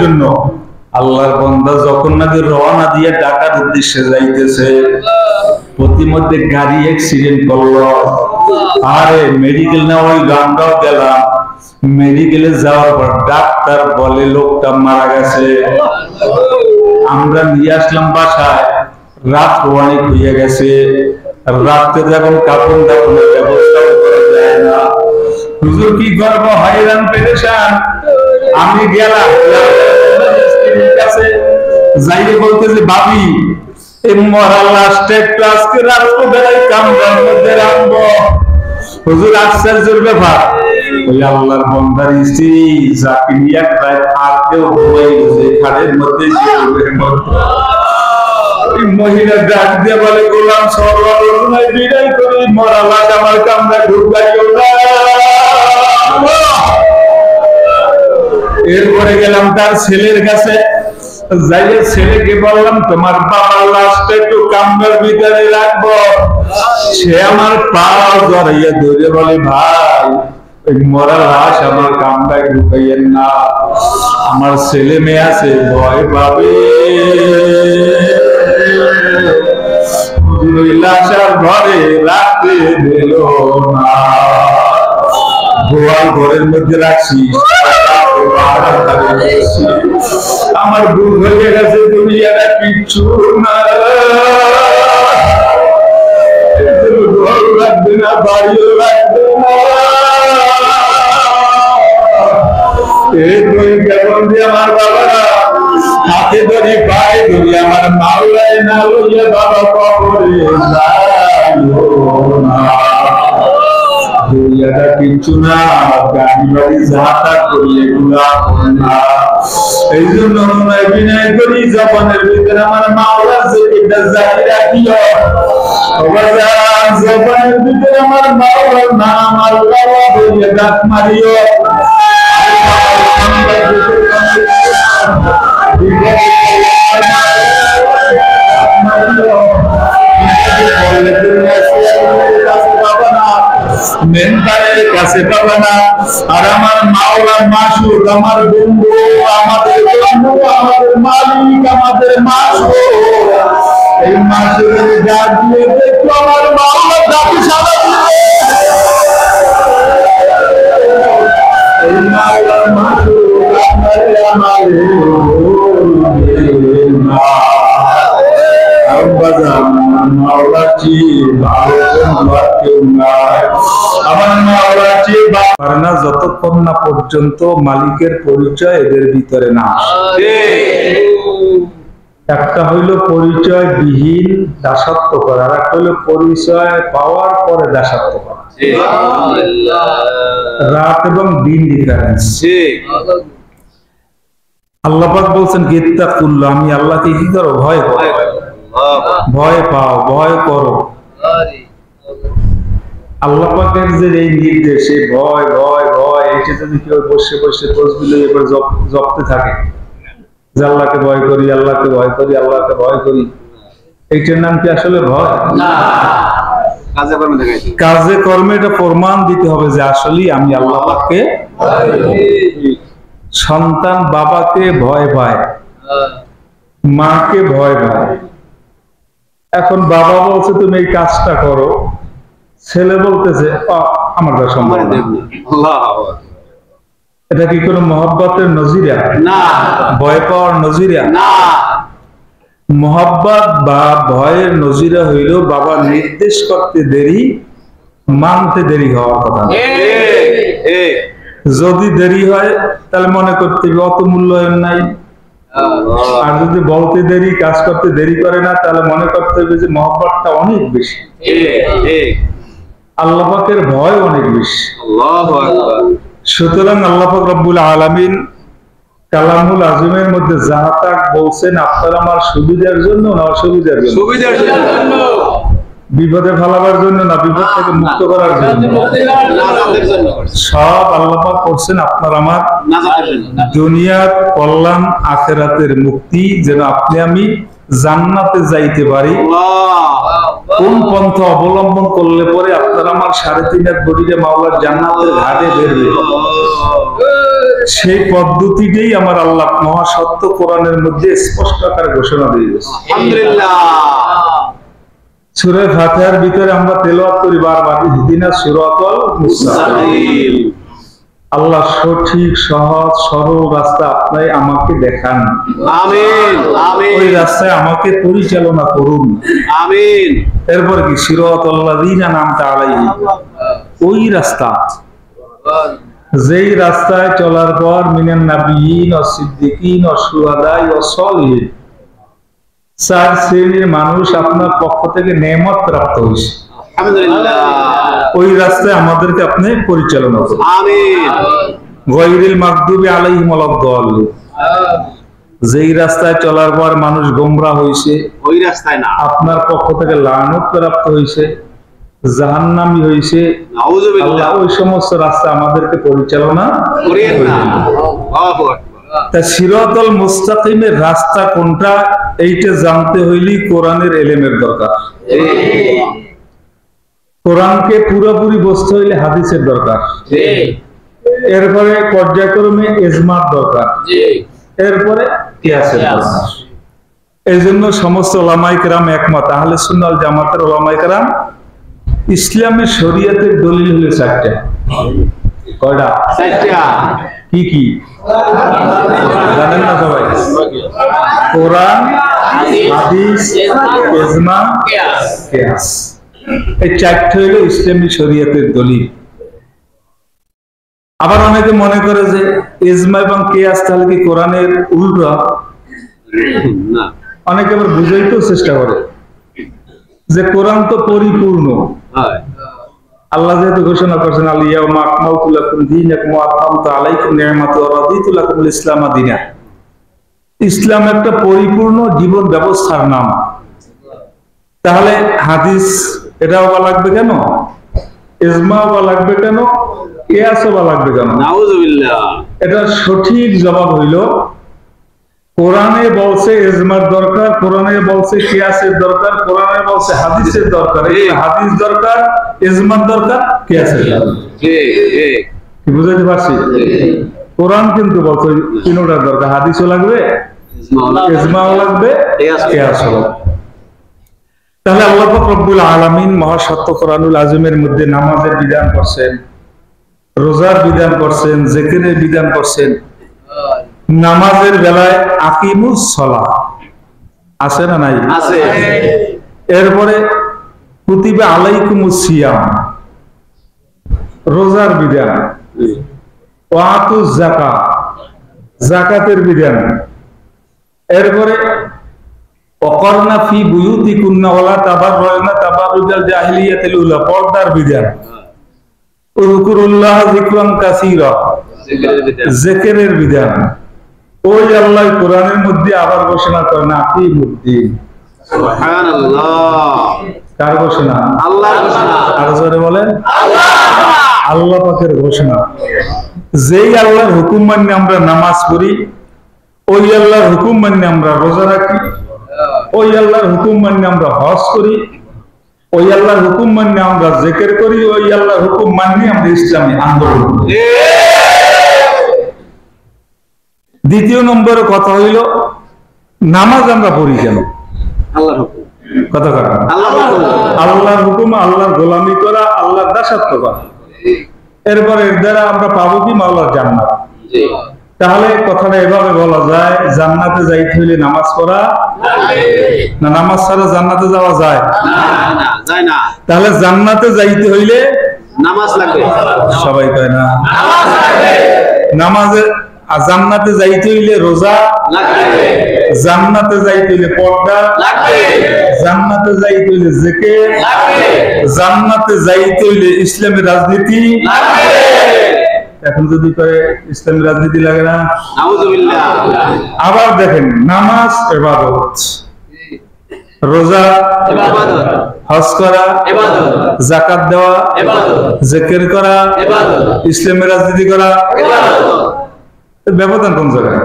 জন্য। আল্লাহর বান্দা যখন নাকি রওনা দিয়ে ঢাকার উদ্দেশ্যে যাইতেছে, প্রতিমধ্যে গাড়ি অ্যাক্সিডেন্ট করলো। আরে মেডিকেল না, ওই গানটাও গেলাম। মেডিকেলে যাওয়ার পর ডাক্তার বলে লোকটা মারা গেছে। আমরা নিয়ে আসলাম বাসায়, রাত অনেক হয়ে গেছে। রাত্রে যখন কাপড় দাপনের ব্যবস্থা করা যায় না, হুজুর কি করবো, হয়রান পেরেশান। আমি গেলাম কাছে, যাইয়ে বলতেছে ভাবি এই মরা লাশটা একটু আজকে রাত্রে বেলায় কামরার মধ্যে রাখবো। হুজুর আশ্চর্যের ব্যাপার, ওই আল্লাহর বান্দার স্ত্রী যাকে নিয়ে প্রায় থাকতেও ঘুমাই গেছে খাটের মধ্যে, ওই মহিলা ডাক দিয়ে বলে গোলাম সর্বনায় বিদায় করি, মরা লাশ আমার কামরা ঢুকাইও না। এরপরে গেলাম তার ছেলের কাছে, যাইয়ে ছেলেকে বললাম তোমার বাবার লাশটা একটু কামরার ভিতরে রাখবো। সে আমার পা জড়াইয়া ধরে বলে ভাই ওই মরা লাশ আমার কামরায় ঢুকাইয়েন না, আমার ছেলে মেয়ে আছে ভয় পাবে। লাশার ঘরে রাখতে দিল না, গোয়াল ঘরের মধ্যে রাখছি। আমার ভুল হয়ে গেছে, তুমি এটা কিচ্ছু না, ঘর রাখবে না, বাড়িও রাখবে না। কেমন দিয়ে আমার বাবারা হাতে ধরি পায়ে ধরি, আমার মাওলায় না লইয়া বাবা কবরে যাইও না, কিচ্ছু না, গাড়ি বাড়ি যাতা করি এগুলা না। এই জন্য বিনয় করি জবানের ভিতরে আমার মাওলার জিকিরটা জারি রাখিও। জবানের ভিতরে আমার মাওলার নাম আল্লাহ বলে ডাক মারিও। মেন্টারের কাছে পাবে না। আর আমার মাওলার মাসুদ, আমার বন্ধু, আমাদের বন্ধু, আমাদের মালিক, আমাদের মাসুদ, এই মাসুদের ডাক দিয়ে দেখো আমার মাওলার ডাকে সাড়া দিবে। এই মাওলার মাসুদ আমাদের যতক্ষণ না পর্যন্ত মালিকের পরিচয় এদের ভিতরে না আসে। একটা হইল পরিচয় বিহীন দাসত্ব করা, আর একটা হইল পরিচয় পাওয়ার পরে দাসত্ব করা। রাত এবং দিন ডিফারেন্স। আল্লাহ পাক বলছেন গিত্তাকুল্লাহ, আমি আল্লাহকে কি করো, ভয় করো, ভয় পাও, ভয় করো। আল্লাহ পাকের যে এই নির্দেশ, ভয় ভয় ভয়, এটা যদি কেউ বসে বসে তসবিহ এবার জপতে থাকে যে আল্লাহকে ভয় করি, আল্লাহকে ভয় করি, আল্লাহকে ভয় করি, এইটার নাম কি আসলে ভয়? না, কাজে কর্মে এটা প্রমাণ দিতে হবে যে আসলে আমি আল্লাহ পাককে। সন্তান বাবাকে ভয় পায়, মাকে ভয় পায়। এখন বাবা বলছে তুমি এই কাজটা করো, ছেলে বলতেছে আমার কাছে সম্ভব না। এটা কি কোনো মহব্বতের নজিরা? না। ভয় পাওয়ার নজিরা? না। মহব্বত বা ভয়ের নজিরা হইল বাবা নির্দেশ করতে দেরি, মানতে দেরি হওয়ার কথা। যদি দেরি হয় তাহলে মনে করতে হবে অত মূল্যায়ন নাই, আর যদি বলতে দেরি, কাজ করতে দেরি করে না, তাহলে মনে করতে হবে যে মহব্বতটা অনেক বেশি। আল্লাহ পাকের ভয় অনেক বেশি। সুতরাং আল্লাহ পাক রব্বুল আলামিন কালামুল আযমের মধ্যে যাহা তাক বলছেন আপনার আমার সুবিধার জন্য না অসুবিধার জন্য? সুবিধার জন্য। বিপদে ফেলাবার জন্য না বিপদ থেকে মুক্ত করার জন্য? সব আল্লাহ পাক করছেন আপনার আমার দুনিয়ার কল্যাণ, আখিরাতের মুক্তি, যেন আপনি আমি জান্নাতে যাইতে পারি। কোন পন্থা অবলম্বন করলে পরে আপনার আমার 3.5 বডিতে মাওলার জান্নাতের ঘাটে বেরবে, সেই পদ্ধতিটাই আমার আল্লাহ মহাসত্য কোরআনের মধ্যে স্পষ্ট আকারে ঘোষণা দিয়ে দিয়েছে। আলহামদুলিল্লাহ। সূরা ফাতিহার ভিতরে আমরা তেলাওয়াত করি বারবার, ইহদিনাস সিরাতাল মুস্তাকিম। আল্লাহ সঠিক সহজ সরল রাস্তা আপনি আমাকে দেখান, আমিন আমিন। ওই রাস্তায় আমাকে পরিচালনা করুন, আমিন। এরপর কি সিরাতাল্লাযিনা আন'আমতা আলাইহিম, ওই রাস্তা যেই রাস্তায় চলার পর মিনান নাবিয়িন ওয়াস সিদ্দিকিন ওয়াস শুহাদা ওয়াস সালিহিন, 4 শ্রেণীর মানুষ আপনার পক্ষ থেকে নেয়ামত প্রাপ্ত হয়েছে। আলহামদুলিল্লাহ। ওই রাস্তায় আমাদেরকে আপনি পরিচালনা করুন। আমিন। গায়রিল মাগদুবি আলাইহিম ওয়ালাদ-দাল্লিন, যেই রাস্তায় চলার পর মানুষ গোমরা হয়েছে, ওই রাস্তায় না, আপনার পক্ষ থেকে লানত প্রাপ্ত হয়েছে, জাহান্নামী হয়েছে, নাউযুবিল্লাহ, আল্লাহ ওই সমস্ত রাস্তা আমাদেরকে পরিচালনা করিয়েন না। করিয়েন। আল্লাহু আকবার। তা সিরাতাল মুস্তাকিমের রাস্তা কোনটা, এইটা জানতে হইলে কোরআনের ইলমের দরকার। কোরআনকে পুরোপুরি বুঝতে হইলে হাদিসের দরকার, এরপরে পর্যায়ক্রমে ইজমার দরকার, এরপরে কিয়াসের দরকার। এই জন্য সমস্ত ওলামায়ে কেরাম একমত, আহলে সুন্নাহ ওয়াল জামাতের ওলামায়ে কেরাম ইসলামের শরীয়তের দলিল হলো 4টা। কয়টা? 4টা। কি কি জানেন না সবাই? কোরআন, হাদিস, ইজমা, কিয়াস। এই 4টা হলো ইসলামী শরীয়তের দলিল। আবার অনেকে মনে করে যে ইজমা এবং কিয়াস তাহলে কি কোরআনের উল্টা? না। অনেকে আবার বুঝাইতেও চেষ্টা করে যে কোরআন তো পরিপূর্ণ। হয়। আল্লাহ যেহেতু ঘোষণা করছেন আল ইয়াউমা আকমালতু লাকুম দীনাকুম ওয়া আতমামতু আলাইকুম নি'মাতি ওয়া রাদিতু লাকুমুল ইসলামা দীনা। ইসলাম একটা পরিপূর্ণ জীবন ব্যবস্থার নাম। তাহলে হাদিস এটাও বলা লাগবে কেন? ইজমাও বলা লাগবে কেন? কিয়াসও বলা লাগবে কেন? নাউযুবিল্লাহ। এটা সঠিক জবাব হইল কোরআনে বলছে ইজমার দরকার, কোরআনে বলছে কিয়াসের দরকার, কোরআনে বলছে হাদিসের দরকার। হাদিস দরকার, ইজমার দরকার, কিয়াসের দরকার। কি বুঝাতে পারছি? কোরআন কিন্তু বলছে তিনটার দরকার, হাদিসও লাগবে, ইজমাও লাগবে, কিয়াসও লাগবে। তাহলে আল্লাহ পাক রব্বুল আলামিন মহাসত্য কোরআনুল আযীমের মধ্যে নামাজের বিধান করছেন, রোজার বিধান করছেন, জিকিরের বিধান করছেন। নামাজের বেলায় আকিমুস সালাহ আছে না নাই? আছে। এরপরে কুতিবা আলাইকুমুস সিয়াম, রোজার বিধান, ওয়াতুজ যাকাত, যাকাতের বিধান। এরপরে ওয়াকারনা ফি বুয়ুতিকুন্না ওয়ালা তাবাররানা তাবাররুজাল জাহিলিয়াতিল উলা, পর্দার বিধান। উযকুরুল্লাহ যিকরান কাসীরা, জিকিরের বিধান। ওই আল্লাহ কোরআনের মধ্যে আবার ঘোষণা করেন আকিমুদ্দিন। সুবহানাল্লাহ। কার ঘোষণা? আল্লাহর ঘোষণা। আর জোরে বলেন আল্লাহ। আল্লাহ পাকের ঘোষণা। যেই আল্লাহর হুকুম মান্য আমরা নামাজ পড়ি, ওই আল্লাহর হুকুম মান্য আমরা রোজা রাখি, ওই আল্লাহর হুকুম মান্য আমরা হজ করি, ওই আল্লাহর হুকুম মান্য আমরা জিকির করি, ওই আল্লাহর হুকুম মান্য আমরা ইসলামী আন্দোলন করি। দ্বিতীয় নম্বরের কথা হইল নামাজ আমরা পড়ি কেন? আল্লাহর হুকুম। কথা কথা আল্লাহর হুকুম, আল্লাহর গোলামি করা, আল্লাহর দাসত্ব করা। এরপরে এর দ্বারা আমরা পাবো কি? মাওলার জান্নাত। তাহলে কথাটা এভাবে বলা যায়, জান্নাতে যাইতে হইলে নামাজ পড়া না, নামাজ ছাড়া জান্নাতে যাওয়া যায় না, যায় না। তাহলে জান্নাতে যাইতে হইলে নামাজ লাগবে। সবাই কয় না নামাজ লাগবে। নামাজে জান্নাতে যাইতে হইলে রোজা লাগবে, জান্নাতে যাইতে হইলে পর্দা লাগবে, জান্নাতে যাইতে হইলে জিকির লাগবে, জান্নাতে যাইতে হইলে ইসলামী রাজনীতি লাগবে। এখন যদি করে ইসলামী রাজনীতি লাগে না? নাউযুবিল্লাহ। আবার দেখেন নামাজ ইবাদত, রোজা ইবাদত, হজ করা ইবাদত, যাকাত দেওয়া ইবাদত, জিকির করা ইবাদত, ইসলামী রাজনীতি করা। ইবাদত। ব্যবধান কোন জায়গায়?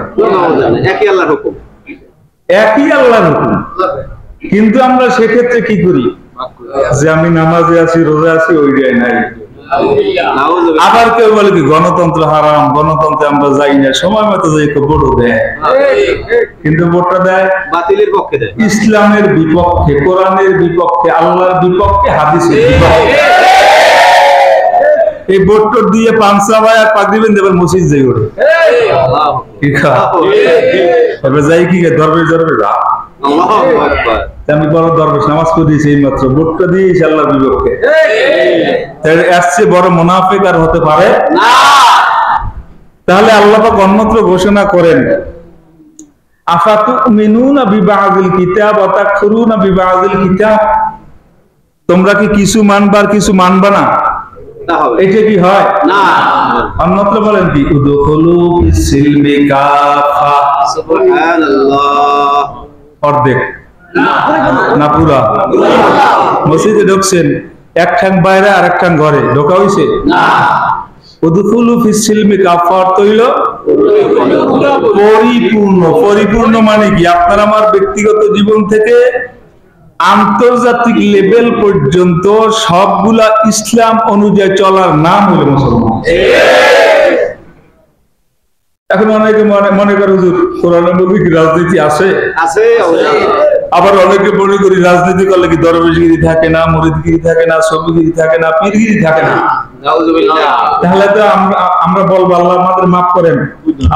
একই আল্লাহর হুকুম। একই আল্লাহর হুকুম, কিন্তু আমরা সেক্ষেত্রে কি করি? যে আমি নামাজে আছি রোজা আছি ওইটাই নাই। নাউজুবিল্লাহ। আবার কেউ বলে কি গণতন্ত্র হারাম, গণতন্ত্রে আমরা যাই না, সময় মতো যাই ভোট দেয়, কিন্তু ভোটটা দেয় বাতিলের পক্ষে দেয়। ইসলামের বিপক্ষে, কোরআনের বিপক্ষে, আল্লাহর বিপক্ষে, হাদিসের বিপক্ষে। এই ভোট দিয়ে পাঁচা ভাই আর পাগড়ি বেঁধে এবার মসজিদ যাই ওঠে কি খা এবার যাই কি দরবেশ দরবেশ আল্লাহু আকবার। আমি বড় দরবেশ নামাজ পড়িয়েছি এই মাত্র, ভোটটা দিয়েছি আল্লাহর বিপক্ষে। তাহলে আসছে বড় মুনাফিক আর হতে পারে না। তাহলে আল্লাহ পাক অন্যত্র ঘোষণা করেন আফাতুমিনুনা বিবাযিল কিতাব ওয়া তাকফুরুনা বিবাযিল কিতাব, তোমরা কি কিছু মানবার কিছু মানবা না? তা হবে এটা কি হয় না। অন্যত্র বলেন কি উদখুলু ফিস-সিলমি কাফা, সুবহানাল্লাহ। অর্ধেক না পুরা? মসজিদে ঢুকছেন এক ঠ্যাং বাইরে আর এক ঠ্যাং ঘরে, ঢোকা হইছে না। উদখুলু ফিস-সিলমি কাফা অর্থ হইল পরিপূর্ণ। পরিপূর্ণ মানে কি? আপনার আমার ব্যক্তিগত জীবন থেকে আন্তর্জাতিক লেভেল পর্যন্ত সবগুলা ইসলাম অনুযায়ী চলার নাম হলো মুসলমান। এখন অনেকে মনে করে হুজুর কোরআনের মধ্যে কি রাজনীতি আছে? আছে অবশ্যই। আবার অনেকে মনে করি রাজনীতি করলে কি দরবেশগিরি থাকে না, মুরিদগিরি থাকে না, সফিগিরি থাকে না, পীরগিরি থাকে না? নাউজুবিল্লাহ। তাহলে তো আমরা বলবো আল্লাহ আমাদের মাফ করেন,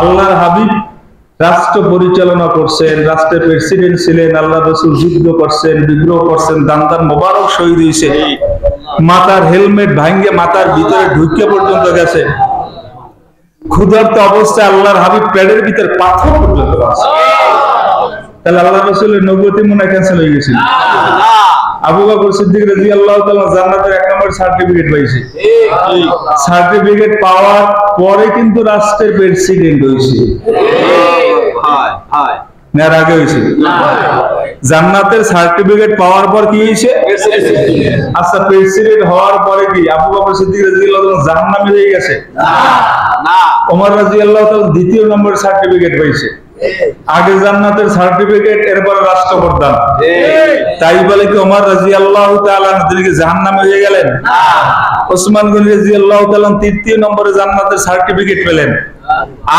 আল্লাহর হাবিব রাষ্ট্র পরিচালনা করছেন, রাষ্ট্রের প্রেসিডেন্ট ছিলেন, আল্লাহ রাসূল যুদ্ধ করছেন, বিগ্রহ করছেন, দান মোবারক শহীদ হয়েছে, মাথার হেলমেট ভাঙ্গে মাথার ভিতরে ঢুকে পর্যন্ত গেছে, ক্ষুধার্ত অবস্থায় আল্লাহর হাবিব পেটের ভিতরে পাথর পর্যন্ত আছে। তাহলে আল্লাহ রাসূলের নবুয়তি মনে ক্যান্সেল হয়ে গেছিল? আবু বকর সিদ্দিক রাদিয়াল্লাহু তাআলা জান্নাতের 1 নম্বর সার্টিফিকেট পাইছে। সার্টিফিকেট পাওয়ার পরে কিন্তু রাষ্ট্রের প্রেসিডেন্ট হইছে, হায় হায় এর আগে হইছে? জান্নাতের সার্টিফিকেট পাওয়ার পর কি হইছে? আচ্ছা, প্রেসিডেন্ট হওয়ার পরে কি আবু বকর সিদ্দিক রাদিয়াল্লাহু তাআলা জাহান্নামে হয়ে গেছে? না। ওমর রাদিয়াল্লাহু তাআলা 2য় নম্বর সার্টিফিকেট পাইছে। আগে জান্নাতের সার্টিফিকেট, এরপর রাষ্ট্রপ্রধান। তাই বলে কি ওমর রাদিয়াল্লাহু তাআলা দিকে জাহান্নামে হয়ে গেলেন? ওসমান গনি রাদিয়াল্লাহু তাআলা 3য় নম্বরে জান্নাতের সার্টিফিকেট পেলেন।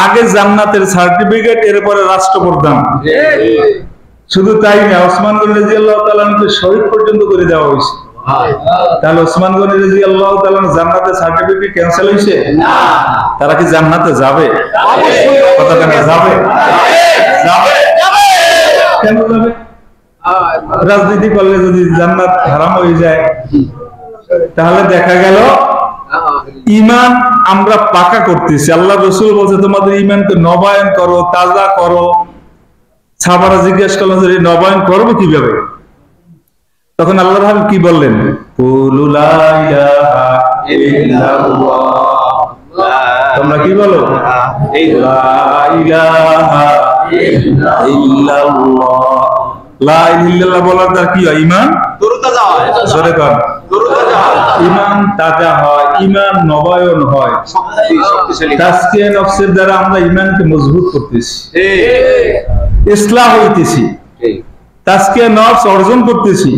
আগে জান্নাতের সার্টিফিকেট, এরপরে রাষ্ট্রপ্রধান। শুধু তাই না, ওসমান গনি রাদিয়াল্লাহু তাআলাকে শহীদ পর্যন্ত করে দেওয়া হয়েছে। তাহলে ওসমান গনি রাদিয়াল্লাহু তাআলা জান্নাতের সার্টিফিকেট ক্যান্সেল হয়েছে? তারা কি জান্নাতে যাবে? কথা কেন যাবে? যাবে। কেন যাবে? রাজনীতি করলে যদি জান্নাত হারাম হয়ে যায়, তাহলে দেখা গেল ঈমান আমরা পাকা করতেছি। আল্লাহ রাসূল বলছে তোমাদের ঈমানকে নবায়ন করো, তাজা করো। সাহাবারা জিজ্ঞেস করলেন যে নবায়ন করবো কিভাবে? তখন আল্লাহর হাবিব কি বললেন? কুলু লা ইলাহা ইল্লাল্লাহ। তোমরা কি বলো? লা ইলাহা ইল্লাল্লাহ। লা ইলাহা ইল্লাল্লাহ বলার দ্বারা কি হয়? ঈমান তরুতাজা হয়। জোরে কর। তরুতাজা হয়। ঈমান তাজা হয়, ঈমান নবায়ন হয়। শক্তিশালী। তাজকিয়া নফসের দ্বারা আমরা ঈমানকে মজবুত করতেছি, ইসলাহ হইতেছি, তাজকিয়া নফস অর্জন করতেছি।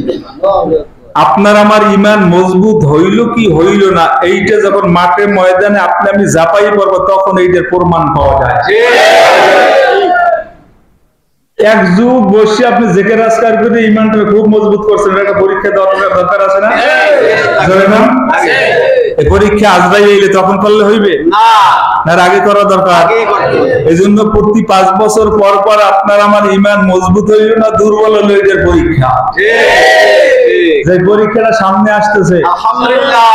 আপনার আমার ঈমান মজবুত হইল কি হইল না, এইটা যখন মাঠে ময়দানে আপনি আমি জাপাই করবো তখন এইটার প্রমাণ পাওয়া যায়। এক যুগ বসে আপনি জেকের আজকার করে ঈমানটা খুব মজবুত করছেন, একটা পরীক্ষা দেওয়ার দরকার আছে না? এই পরীক্ষা আজরাই এলে তখন করলে হইবে না, আগে করা দরকার। এই জন্য প্রতি 5 বছর পর পর আপনার আমার ঈমান মজবুত হইল না দুর্বল হইল, এটার পরীক্ষা। যে পরীক্ষাটা সামনে আসতেছে, আলহামদুলিল্লাহ,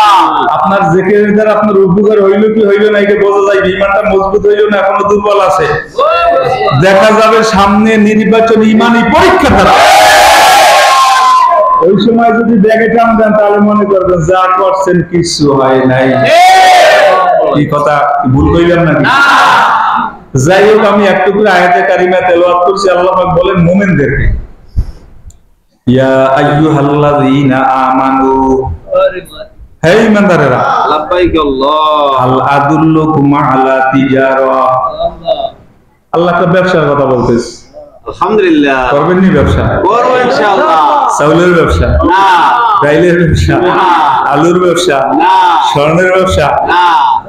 আপনার জেকের দ্বারা আপনার উপকার হইল কি হইল না এটা বোঝা যায়। ঈমানটা মজবুত হইল না এখনো দুর্বল আছে, দেখা যাবে সামনে নির্বাচন ঈমানি পরীক্ষা দ্বারা। ওই সময় যদি ব্যাগে টান দেন তাহলে মনে করবেন যা করছেন কিছু হয় নাই। এই কথা ভুল কইলাম নাকি? যাই হোক, আমি একটু করে আয়াতে কারিমা তেলাওয়াত করছি। আল্লাহ পাক বলেন মুমিনদেরকে, ইয়া আইয়ুহাল্লাযীনা আমানু, হে ঈমানদারেরা, লাব্বাইক আল্লাহ, হাল আদুল্লুকুম আলা তিজারা। আল্লাহ একটা ব্যবসার কথা বলতেছে। আলহামদুলিল্লাহ, করবেন নি ব্যবসা? করব ইনশাআল্লাহ। চাউলের ব্যবসা না, ডাইলের ব্যবসা, আলুর ব্যবসা, স্বর্ণের ব্যবসা,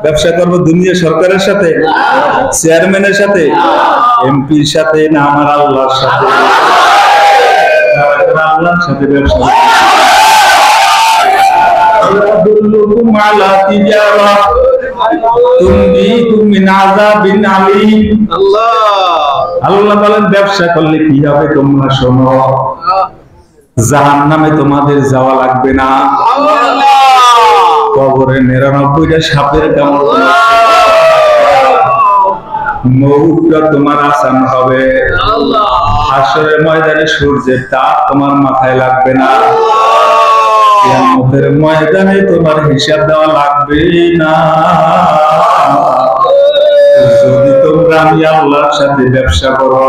ব্যবসা করবো দুনিয়া সরকারের সাথে, চেয়ারম্যানের সাথে, এমপির সাথে, না আমার আল্লাহর সাথে? আল্লাহর সাথে ব্যবসা। আল্লাহ বলেন ব্যবসা করলে কি হবে তোমরা শোনো, জাহান্নামে তোমাদের যাওয়া লাগবে না, কবরে 99টা সাপের কামড়, মৌতটা তোমার আসান হবে, হাসরের ময়দানে সূর্যের তাপ তোমার মাথায় লাগবে না, কিয়ামতের ময়দানে তোমার হিসাব দেওয়া লাগবে না। যদি তোমরা আমি আল্লাহর সাথে ব্যবসা করো,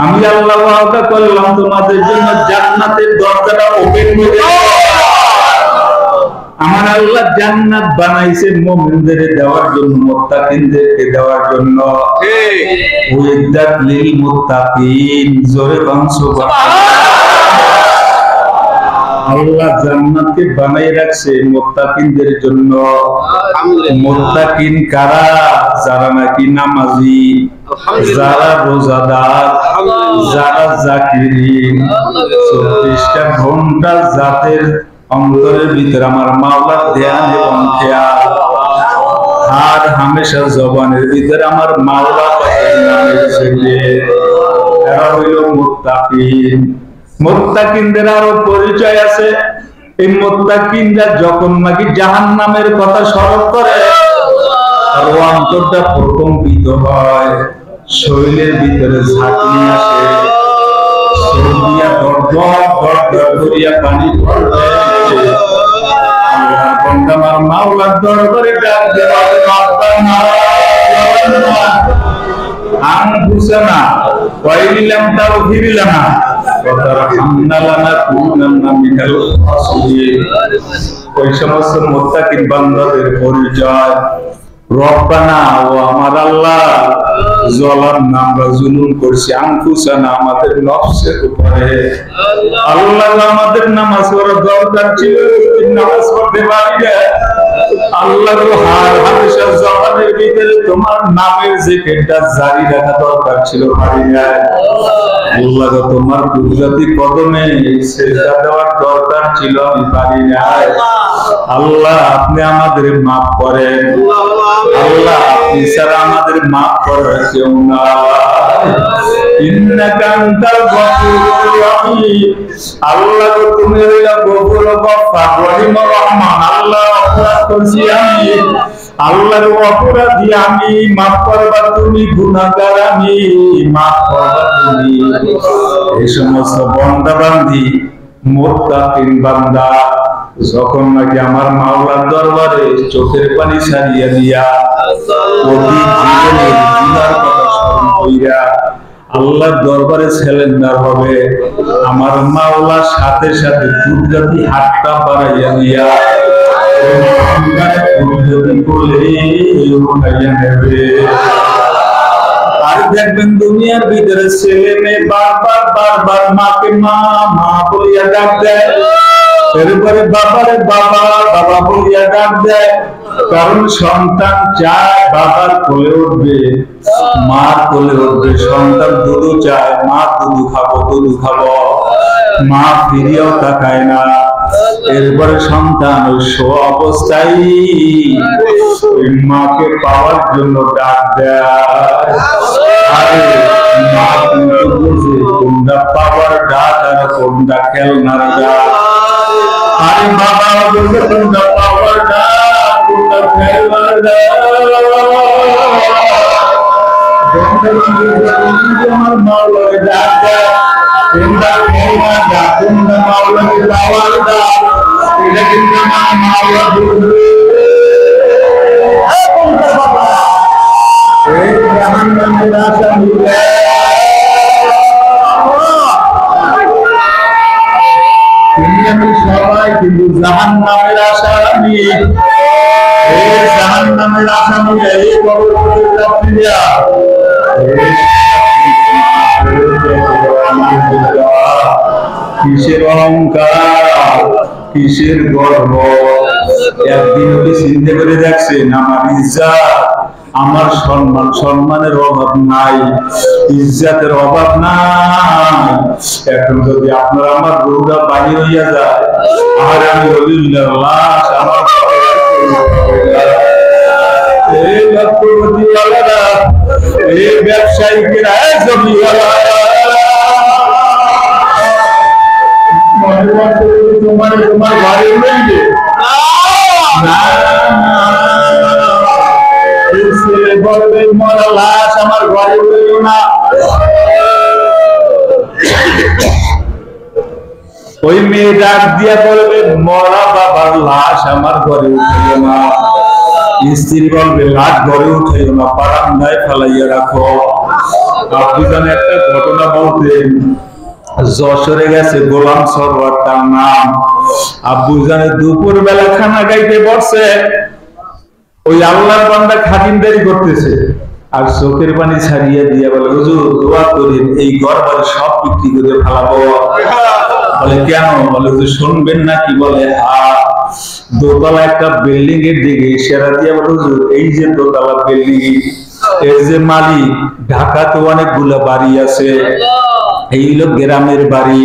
আমি আল্লাহ ওয়াদা করলাম তোমাদের জন্য জান্নাতের দরজাটা ওপেন করে দেব। আমার আল্লাহ জান্নাত বানাইছে মুমিনদের দেওয়ার জন্য, মুত্তাকিনদেরকে দেওয়ার জন্য। উইদ্দাত লিল মুত্তাকিন, জোরে বলুন সুবহানাল্লাহ। আল্লাহ জান্নাতকে বানাই রাখছে মুত্তাকিনদের জন্য। মুত্তাকিন কারা? যারা নাকি নামাজি, যারা রোজাদার, যারা জাকিরিন, 24টা ঘন্টা যাদের অন্তরের ভিতরে আমার মাওলার ধ্যান এবং খেয়াল, আর হামেশা জবানের ভিতরে আমার মাওলা নামের জিকির, এরা হইল মুত্তাকিন। মুত্তাকিনদের আরো পরিচয় আছে। এই মুত্তাকিনরা যখন নাকি জাহান্নামের কথা স্মরণ করে, আর অন্তরটা প্রকম্পিত হয়, শরীরের ভিতরে ঝাঁকুনি আসে, শরীরিয়া দরদর দরদর করিয়া পানি পড়ে। আল্লাহর বান্দা আমার মাওলার দরবারে ডাক দেওয়া, রব্বানা আনফুসানা ওয়া ইল্লাম তাগফির লানা ওয়া তারহামনা লানাকুনান্না মিনাল খাসিরিন। ওই সমস্ত মুত্তাকিন বান্দাদের পরিচয়। রব্বানা, ও আমার আল্লাহ, যালামনা, আমরা জুলুম করছি, আনফুসানা, আমাদের নফসের উপরে। আল্লাহ, আমাদের নামাজ পড়ার দরকার ছিল, নামাজ পড়তে পারি না। আল্লাহ, হার হামেশা জবানের ভিতরে তোমার নামের জিকিরটা জারি রাখা দরকার ছিল, পারি না। আল্লাহ, তোমার কুদরতি কদমে সিজদা দেওয়ার দরকার ছিল, আমি পারি না। আল্লাহ, আপনি আমাদের মাফ করেন। আল্লাহ, আপনি ছাড়া আমাদের মাফ করার কেউ না। ইন্নাকা আনতাল গফুরুর রহিম। আল্লাহ, তুমি হইলা গফুর, গফফার, রহিম, রহমান। আল্লাহ, অপরাধ করছি আমি, আল্লাহর অপরাধী আমি, মাফ করবা তুমি, গুনাহগার আমি, মাফ করবা তুমি। এই সমস্ত বান্দা বান্দি মুত্তাকিন বান্দা যখন নাকি আমার মাওলার দরবারে চোখের পানি ছাড়িয়া দিয়া প্রতি জীবনের গুনার কথা স্মরণ কইরা আল্লাহর দরবারে সিলিন্ডার হবে, আমার মাওলার সাথে সাথে কুদরতি হাতটা বাড়াইয়া দিয়া কুদরতি কোলে উঠাইয়া নেবে। আর দেখবেন দুনিয়ার ভিতরে ছেলে মেয়ে বারবার বারবার মাকে মা মা বলিয়া ডাক দেয়, এরপরে বাবারে বাবা বাবা বলিয়া ডাক দেয়, কারণ সন্তান চায় বাবার কোলে উঠবে, মার কোলে উঠবে। সন্তান দুধু চায়, মা দুধু খাবো দুধু খাবো, মা ফিরিয়াও তাকায় না। এরপরে সন্তান ওই অবস্থায় ওই মাকে পাওয়ার জন্য ডাক দেয়। আরে মা কিন্তু বুঝে কোনটা পাওয়ার ডাক আর কোনটা খেলনার ডাক। আরে বাবা বুঝে কোনটা পাওয়ার ডাক কোনটা খেলনার ডাক। আমার মাওলাকে ডাক দেয়, কোনটা খেলনার ডাক কোনটা মাওলাকে পাওয়ার ডাক, এটা কিন্তু আমার মাওলা বুঝবে। এই জাহান্নামের আসামি সবাই কিন্তু জাহান্নামের আসামি। এই জাহান্নামের আসামি এই কিসের অহংকার, কিসের গর্ব? একদিন ওকে চিন্তা করে দেখছেন আমার ইজ্জত, আমার সম্মান, সম্মানের অভাব নাই, ইজ্জতের অভাব নাই। এখন যদি আপনারা আমার রোগা বাড়ি হইয়া যায় আর আমি ওলিউল্লাহর লাশ আমার এই লক্ষ্যপতিওয়ালারা, এই ব্যবসায়িকেরা, এই জমিওয়ালারা তোমার ঘরে রইবে না, ছেলে বলবে মরা লাশ আমার ঘরে রইল না। ওই মেয়ে ডাক দিয়া বলবে মরা বাবার লাশ আমার ঘরে উঠাইও না। স্ত্রী বলবে লাশ ঘরে উঠাইও না, বারান্দায় ফেলাইয়া রাখো। আপনি জানেন একটা ঘটনা বলতেন, যশোরে গেছে গোলাম সরওয়ার তার নাম। আব্বু জানে দুপুর বেলা খানা গাইতে বসছে, ওই আল্লাহর বান্দা খাতিরদারি করতেছে আর চোখের পানি ছাড়িয়ে দিয়ে বলে হুজুর দোয়া করেন এই ঘর বাড়ি সব বিক্রি করে ফেলাবো। বলে কেন? বলে যে শুনবেন না কি? বলে হ্যাঁ। দোতলা একটা বিল্ডিং এর দিকে ইশারা দিয়ে বলে হুজুর এই যে দোতলা বিল্ডিং এর যে মালিক, ঢাকাতে অনেকগুলো বাড়ি আছে, এই লোক গ্রামের বাড়ি,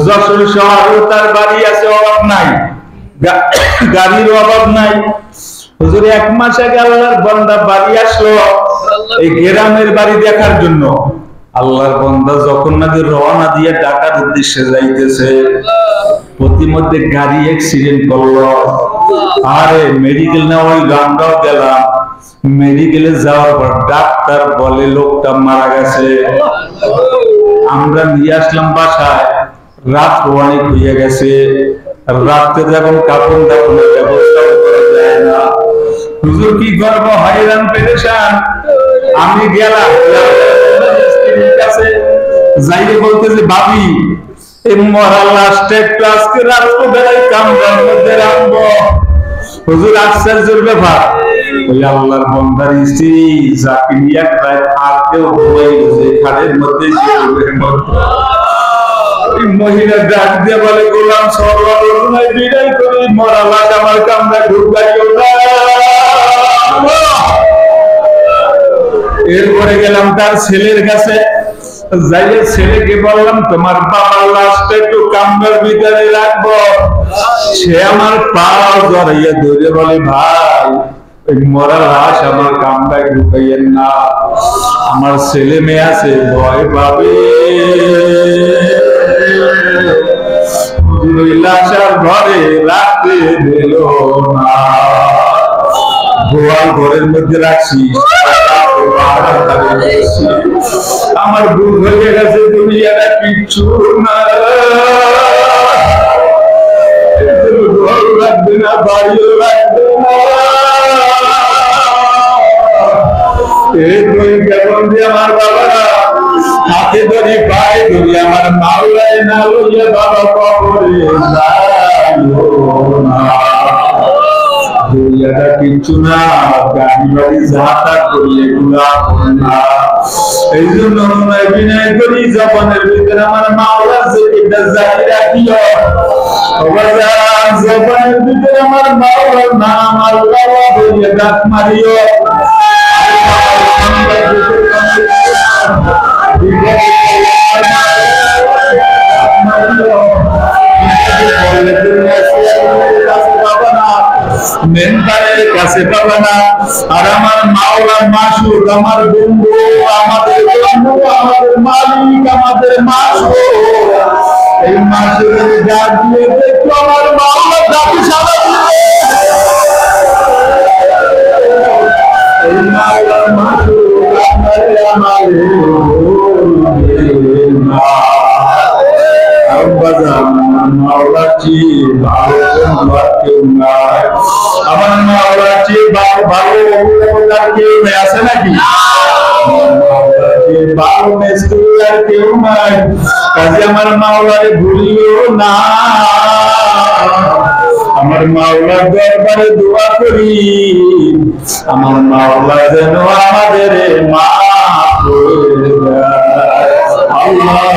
যশোর শহরেও তার বাড়ি আছে, অভাব নাই, গাড়ির অভাব নাই। হুজুর এক মাস আগে আল্লাহর বান্দা বাড়ি আসলো এই গ্রামের বাড়ি দেখার জন্য। আল্লাহর বান্দা যখন নাকি রওনা দিয়ে ঢাকার উদ্দেশ্যে যাইতেছে, প্রতিমধ্যে গাড়ি অ্যাক্সিডেন্ট করলো। আরে মেডিকেল না ওই গানটাও গেলাম, মেডিকেলে যাওয়ার পর ডাক্তার বলে লোকটা মারা গেছে। আমরা নিয়ে আসলাম বাসায়, রাত অনেক হয়ে গেছে, রাত্রে যখন কাপড় দাপনের ব্যবস্থা করা যায় না। হুজুর কি করবো, হয়রান পেরেশান। আমি গেলাম কাছে, যাইয়ে বলতেছে ভাবি এই মরা লাশটা একটু আজকে রাত্রে বেলায় কামরার মধ্যে রাখবো। হুজুর আশ্চর্যের ব্যাপার, ওই আল্লাহর বান্দার স্ত্রী যাকে নিয়ে প্রায় থাকতেও ঘুমাই গেছে খাটের মধ্যে, ওই মহিলা ডাক দিয়ে বলে গোলাম সরওয়ার বিদায় করে মরা লাশ আমার কামরা ঢুকাইও না। এরপরে গেলাম তার ছেলের কাছে, যাইয়ে ছেলেকে বললাম তোমার বাবার লাশটা একটু কামরার ভিতরে রাখবো। সে আমার পা জড়াইয়া ধরে বলে ভাই ওই মরা লাশ আমার কামরায় ঢুকাইয়েন না, আমার ছেলে মেয়ে আছে ভয় পাবে। লাশ আর ঘরে রাখতে দিল না, গোয়াল ঘরের মধ্যে রাখছি। আমার ভুল হয়ে গেছে, তুমি এটা কিচ্ছু না, ঘর রাখবে না, বাড়িও রাখবে না। কেমন দিয়ে আমার বাবারা হাতে ধরি পায়ে ধরি আমার মাওলায় না লইয়া বাবা কবরে দুনিয়াটা কিচ্ছু না, গাড়ি বাড়ি যাতা করি এগুলা না। এই জন্য বিনয় করি জবানের ভিতরে আমার মাওলার জিকিরটা জারি রাখিও। জবানের ভিতরে আমার মাওলার নাম আল্লাহ বলে ডাক মারিও। মেন্টারের কাছে পাবে না। আর আমার মাওলার মাসুদ, আমার বন্ধু, আমাদের বন্ধু, আমাদের মালিক, আমাদের মাসুদ, এই মাসুদের ডাক দিয়ে দেখো আমার মাওলার ডাকে সাড়া দিবে। এই মাওলার মাসুদ আমাদের মাওলাটি ভালো কেউ নাই, আমার মাওলাটি ভালো কেউ নেই, আছে নাকি? ভালো মেস্তুর কেউ নাই, কাজে আমার মাওলারে ভুলিও না। আমার মাওলার দরবারে দোয়া করি, আমার মাওলা যেন আমাদের মাফ করে দেয়। আল্লাহ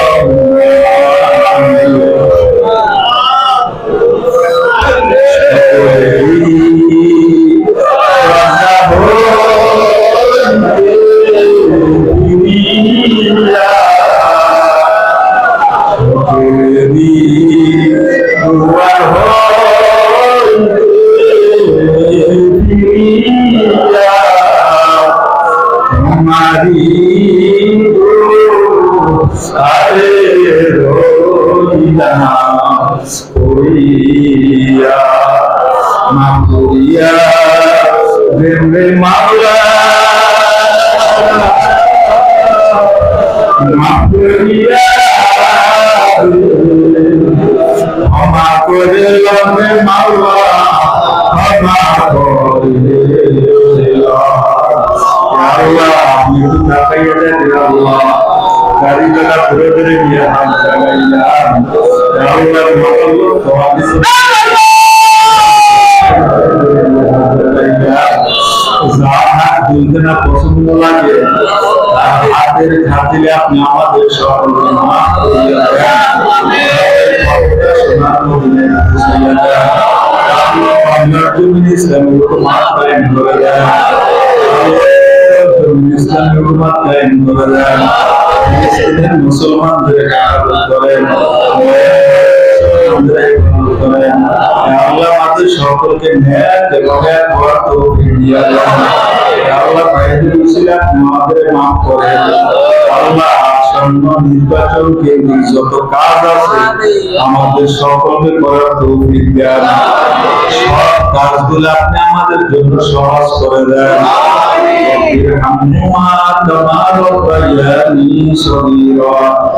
আরে রইলা করিয়া মাফ করিয়া দেন রে মাওলা মাফ করিয়া ক্ষমা করে রে মাওলা ক্ষমা করে আল্লাহ আপনি তো তাকাইয়া দেন আল্লাহ গাড়ি লাগা ধরে ধরে নিয়ে হাত লাগাইলাম আল্লাহর মহল্লা তোমাদের দুইজনা পছন্দ লাগে আর হাতের খাতিলে আপনি আমাদের সকলকে মাফ করিয়া দেন আল্লাহর জমিন ইসলামের উপর মাফ করেন করে দেন ইসলামের উপর মাফ করেন করে দেন মুসলমানদের হেফাজত করেন আল্লাহ আমাদের সকলকে ন্যায় এবং এক হওয়ার তৌফিক দিয়ে দেন আল্লাহ ভাইদের উসিলে আপনি আমাদের মাফ করেন আল্লাহ আসন্ন নির্বাচন কেন্দ্রিক যত কাজ আছে আমাদের সকলকে করার তৌফিক দেন সব কাজগুলো আপনি আমাদের জন্য সহজ করে দেন ارحمهما كما ربياني صغيرا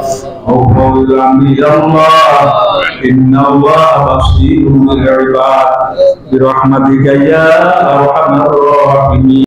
وقل إلى الله إن الله بصير بالعباد برحمتك يا أرحم الراحمين